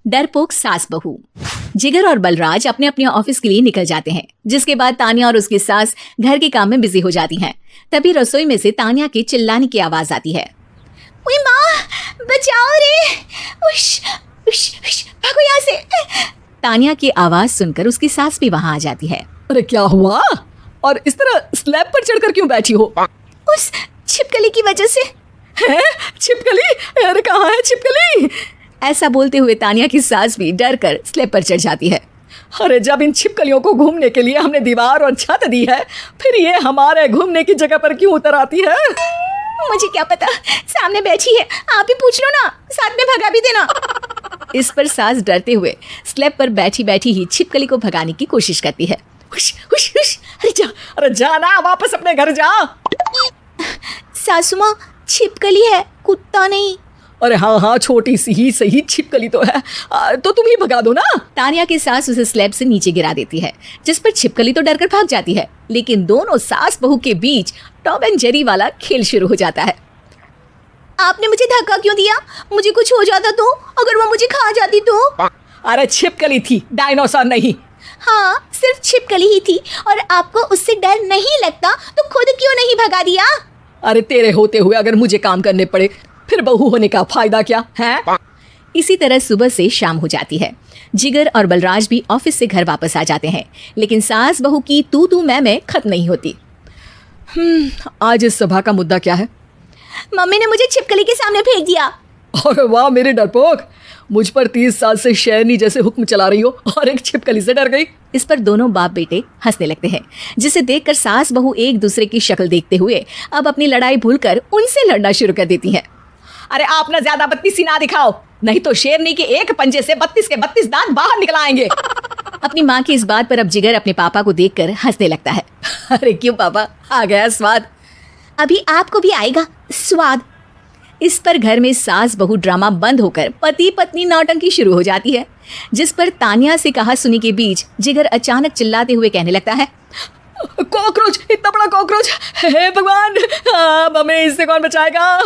डरपोक सास बहू। जिगर और बलराज अपने अपने ऑफिस के लिए निकल जाते हैं, जिसके बाद तानिया और उसकी सास घर के काम में बिजी हो जाती हैं। तभी रसोई में से तानिया के चिल्लाने की आवाज आती है। ओए माँ, बचाओ रे, उश, उश, उश, भागो यहाँ से। तानिया की आवाज सुनकर उसकी सास भी वहाँ आ जाती है। अरे क्या हुआ? और इस तरह स्लैब पर चढ़कर क्यों बैठी हो? उस छिपकली की वजह से। है? छिपकली? अरे कहाँ है छिपकली? ऐसा बोलते हुए तानिया की सास भी डर कर स्लैब पर चढ़ जाती है। अरे जब इन छिपकलियों को घूमने के लिए हमने दीवार और छत दी है, फिर ये हमारे घूमने की जगह पर क्यों उतर आती है? मुझे क्या पता, सामने बैठी है, आप ही पूछ लो ना, साथ में भगा भी देना। इस पर सास डरते हुए स्लैब पर बैठी बैठी ही छिपकली को भगाने की कोशिश करती है। हुश, हुश, हुश, अरे जा ना, वापस अपने घर जा। सासू माँ, छिपकली है, कुत्ता नहीं। अरे हाँ, छोटी सी ही सही छिपकली तो है, तो तुम ही भगा दो ना। तानिया की सास उसे स्लैब से नीचे गिरा देती है, जिस पर छिपकली तो डरकर भाग जाती है, लेकिन दोनों सास बहू के बीच टॉम एंड जेरी वाला खेल शुरू हो जाता है। आपने मुझे धक्का क्यों दिया? मुझे कुछ हो जाता तो? अगर वो मुझे खा जाती तो? अरे छिपकली थी, डायनासोर नहीं। हाँ, सिर्फ छिपकली ही थी, और आपको उससे डर नहीं लगता तो खुद क्यों नहीं भगा दिया? अरे तेरे होते हुए अगर मुझे काम करने पड़े, फिर बहू होने का फायदा क्या है? इसी तरह सुबह से शाम हो जाती है। जिगर और बलराज भी ऑफिस से घर वापस आ जाते हैं, लेकिन सास बहू की तू मैं खत्म नहीं होती। आज इस सभा का मुद्दा क्या है? मम्मी ने मुझे छिपकली के सामने फेंक दिया। अरे वाह मेरे डरपोक, मुझ पर 30 साल से शेरनी जैसे हुक्म चला रही हो और एक छिपकली से डर गई। इस पर दोनों बाप बेटे हंसने लगते हैं, जिसे देखकर सास बहू एक दूसरे की शक्ल देखते हुए अब अपनी लड़ाई भूलकर उनसे लड़ना शुरू कर देती हैं। अरे आप ना ज्यादा बत्तीसी ना दिखाओ, नहीं तो शेरनी के एक पंजे से 32 के 32 दांत बाहर निकल आएंगे। अपनी माँ की इस बात पर अब जिगर अपने पापा को देखकर हंसने लगता है। अरे क्यों पापा, आ गया स्वाद? अभी आपको भी आएगा स्वाद। इस पर घर में सास बहू ड्रामा बंद होकर पति पत्नी नौटंकी शुरू हो जाती है, जिस पर तानिया से कहा सुनी के बीच जिगर अचानक चिल्लाते हुए कहने लगता है। कॉकरोच, इतना बड़ा कॉकरोच, हे भगवान, हमें इससे कौन बचाएगा?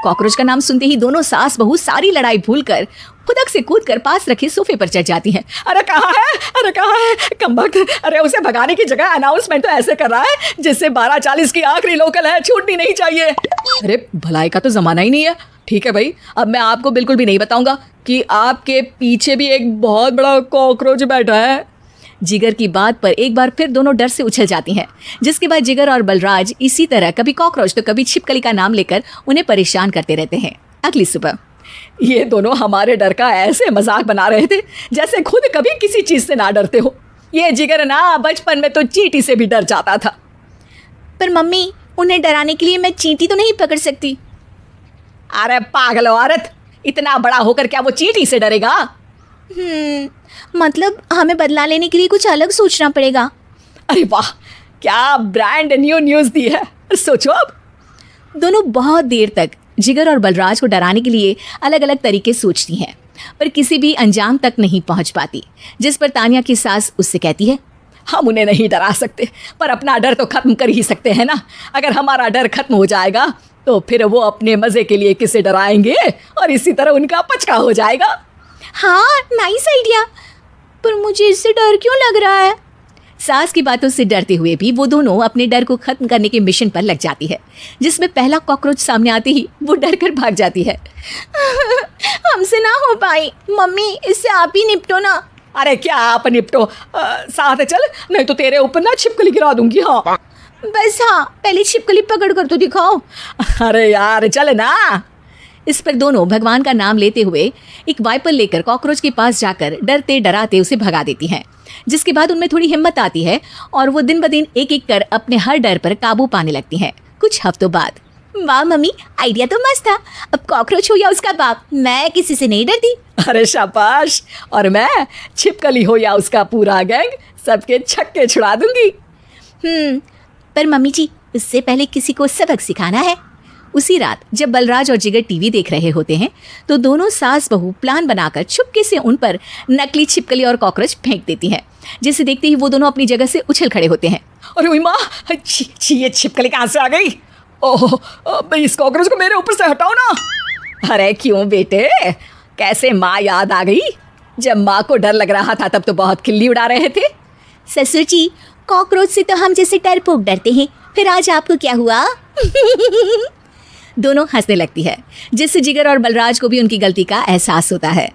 कॉकरोच का नाम सुनते ही दोनों सास बहू सारी लड़ाई भूलकर खुदक से कूदकर पास रखे सोफे पर चढ़ जाती हैं। अरे कहाँ है कमबख्त? अरे उसे भगाने की जगह अनाउंसमेंट तो ऐसे कर रहा है जिससे 12:40 की आखिरी लोकल है, छूटनी नहीं चाहिए। अरे भलाई का तो जमाना ही नहीं है। ठीक है भाई, अब मैं आपको बिल्कुल भी नहीं बताऊंगा कि आपके पीछे भी एक बहुत बड़ा कॉकरोच बैठा है। जिगर की बात पर एक बार फिर दोनों डर से उछल जाती हैं, जिसके बाद जिगर और बलराज इसी तरह कभी कॉकरोच तो कभी छिपकली का नाम लेकर उन्हें परेशान करते रहते हैं। अगली सुबह ये दोनों हमारे डर का ऐसे मजाक बना रहे थे जैसे खुद कभी किसी चीज से ना डरते हो। ये जिगर ना बचपन में तो चींटी से भी डर जाता था। पर मम्मी, उन्हें डराने के लिए मैं चींटी तो नहीं पकड़ सकती। अरे पागल औरत, इतना बड़ा होकर क्या वो चींटी से डरेगा? मतलब हमें बदला लेने के लिए कुछ अलग सोचना पड़ेगा। अरे वाह, क्या ब्रांड न्यू न्यूज़ दी है। सोचो अब। दोनों बहुत देर तक जिगर और बलराज को डराने के लिए अलग अलग तरीके सोचती हैं, पर किसी भी अंजाम तक नहीं पहुंच पाती, जिस पर तानिया की सास उससे कहती है। हम उन्हें नहीं डरा सकते, पर अपना डर तो खत्म कर ही सकते हैं ना। अगर हमारा डर खत्म हो जाएगा तो फिर वो अपने मजे के लिए किसे डराएंगे और इसी तरह उनका पचका हो जाएगा। हाँ, नाइस आइडिया, पर मुझे इससे डर क्यों लग रहा है? सास की बातों से डरते हुए भी वो दोनों अपने डर को खत्म करने के मिशन पर लग जाती है, जिसमें पहला कॉकरोच सामने आते ही वो डर कर भाग जाती है। हमसे ना हो पाई मम्मी, इससे आप ही निपटो ना। अरे क्या आप निपटो, साथ चल, नहीं तो तेरे ऊपर ना छिपकली गिरा दूंगी। हाँ बस, हाँ पहले छिपकली पकड़ कर तो दिखाओ। अरे यार चल ना। इस पर दोनों भगवान का नाम लेते हुए एक वाइपर लेकर कॉकरोच के पास जाकर डरते डराते उसे भगा देती हैं, जिसके बाद उनमें थोड़ी हिम्मत आती है और वो दिन ब दिन एक एक कर अपने हर डर पर काबू पाने लगती हैं। कुछ हफ्तों बाद, वाह मम्मी, आइडिया तो मस्त था। अब कॉकरोच हो या उसका बाप, मैं किसी से नहीं डरती। अरे शाबाश, और मैं छिपकली हो या उसका पूरा गैंग, सबके छक्के छुड़ा दूंगी। पर मम्मी जी, उससे पहले किसी को सबक सिखाना है। उसी रात जब बलराज और जिगर टीवी देख रहे होते हैं तो दोनों सास बहू प्लान बनाकर चुपके से उन पर नकली छिपकली और कॉकरोच फेंक देती हैं, जिसे देखते ही वो दोनों अपनी जगह से उछल खड़े होते हैं। अरे माँ, ये छिपकली कहाँ से आ गई? ओह, इस कॉकरोच को मेरे ऊपर से हटाओ ना। अरे क्यों बेटे, कैसे माँ याद आ गई? जब माँ को डर लग रहा था तब तो बहुत खिल्ली उड़ा रहे थे। ससुर जी, कॉकरोच से तो हम जैसे डरपोक डरते हैं, फिर आज आपको क्या हुआ? दोनों हंसने लगती है, जिससे जिगर और बलराज को भी उनकी गलती का एहसास होता है।